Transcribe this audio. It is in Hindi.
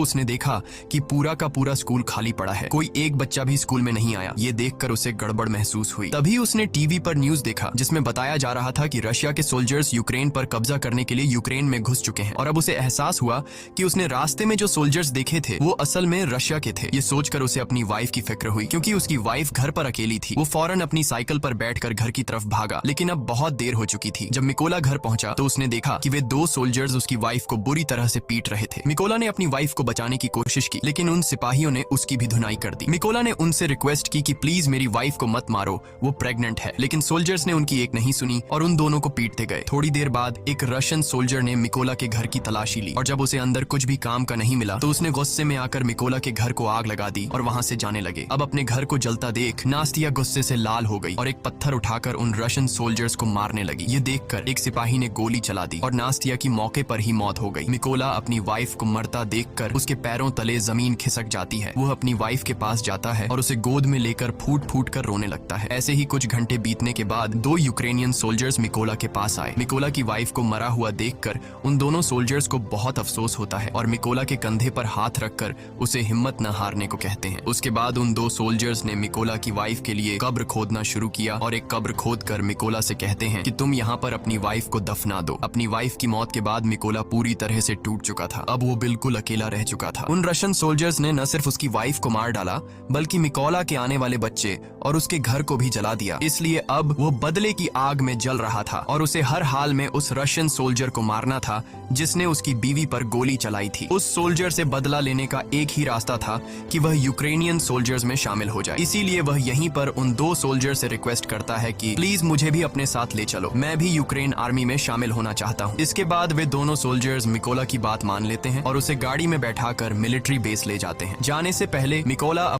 उसने देखा कि पूरा का पूरा स्कूल खाली पड़ा है, कोई एक बच्चा भी स्कूल में नहीं आया। ये देखकर उसे गड़बड़ महसूस हुई। तभी उसने टीवी पर न्यूज देखा जिसमें बताया जा रहा था कि रशिया के सोल्जर्स यूक्रेन पर कब्जा करने के लिए यूक्रेन में घुस चुके हैं। और अब उसे एहसास हुआ कि उसने रास्ते में जो सोल्जर्स देखे थे वो असल में रशिया के थे। ये सोचकर उसे अपनी वाइफ की फिक्र हुई, क्योंकि उसकी वाइफ घर पर अकेली थी। वो फौरन अपनी साइकिल पर बैठकर घर की तरफ भागा, लेकिन अब बहुत देर हो चुकी थी। जब मिकोला घर पहुंचा तो उसने देखा कि वे दो सोल्जर्स उसकी वाइफ को बुरी तरह से पीट रहे थे। मिकोला ने अपनी वाइफ को बचाने की कोशिश की, लेकिन उन सिपाहियों ने उसकी भी धुनाई कर दी। मिकोला ने उनसे रिक्वेस्ट की कि प्लीज मेरी वाइफ को मत मारो, वो प्रेग्नेंट है, लेकिन सोल्जर्स ने उनकी एक नहीं सुनी और उन दोनों को पीटते गए। थोड़ी देर बाद एक रशियन सोल्जर ने मिकोला के घर की तलाशी ली और जब उसे अंदर कुछ भी काम का नहीं मिला तो उसने गुस्से में आकर मिकोला के घर को आग लगा दी और वहां से जाने लगे। अब अपने घर को जलता देख नास्तिया गुस्से से लाल हो गई और एक पत्थर उठाकर उन रशियन सोल्जर्स को मारने लगी। ये देखकर एक सिपाही ने गोली चला दी और नास्तिया की मौके पर ही मौत हो गई। मिकोला अपनी वाइफ को मरता देखकर उसके पैरों तले जमीन खिसक जाती है। वो अपनी वाइफ के पास जाता है और उसे गोद में लेकर फूट फूट कर रोने लगता है। ऐसे ही कुछ घंटे बीतने के बाद दो यूक्रेनियन सोल्जर्स मिकोला के पास आए। मिकोला की वाइफ को मरा हुआ देखकर उन दोनों सोल्जर्स को बहुत अफसोस होता है और मिकोला के कंधे पर हाथ रखकर उसे हिम्मत न हारने को कहते हैं। उसके बाद उन दो सोल्जर्स ने मिकोला की वाइफ के लिए कब्र खोदना शुरू किया और एक कब्र खोदकर मिकोला से कहते हैं कि तुम यहाँ पर अपनी वाइफ को दफना दो। अपनी वाइफ की मौत के बाद मिकोला पूरी तरह से टूट चुका था। अब वो बिल्कुल अकेला रह चुका था। उन रशियन सोल्जर्स ने न सिर्फ उसकी वाइफ को मार डाला बल्कि मिकोला के आने वाले बच्चे और उसके घर को भी जला दिया। इसलिए अब वो बदले की आग में जल रहा था और उसे हर हाल में उस रशियन सोल्जर को मारना था जिसने उसकी बीवी पर गोली चलाई थी। उस सोल्जर से बदला लेने का एक ही रास्ता था कि वह यूक्रेनियन सोल्जर्स में शामिल हो जाए। इसीलिए वह यहीं पर उन दो सोल्जर से रिक्वेस्ट करता है कि प्लीज मुझे भी अपने साथ ले चलो, मैं भी यूक्रेन आर्मी में शामिल होना चाहता हूँ। इसके बाद वे दोनों सोल्जर्स मिकोला की बात मान लेते हैं और उसे गाड़ी में बैठाकर मिलिट्री बेस ले जाते हैं। जाने से पहले मिकोला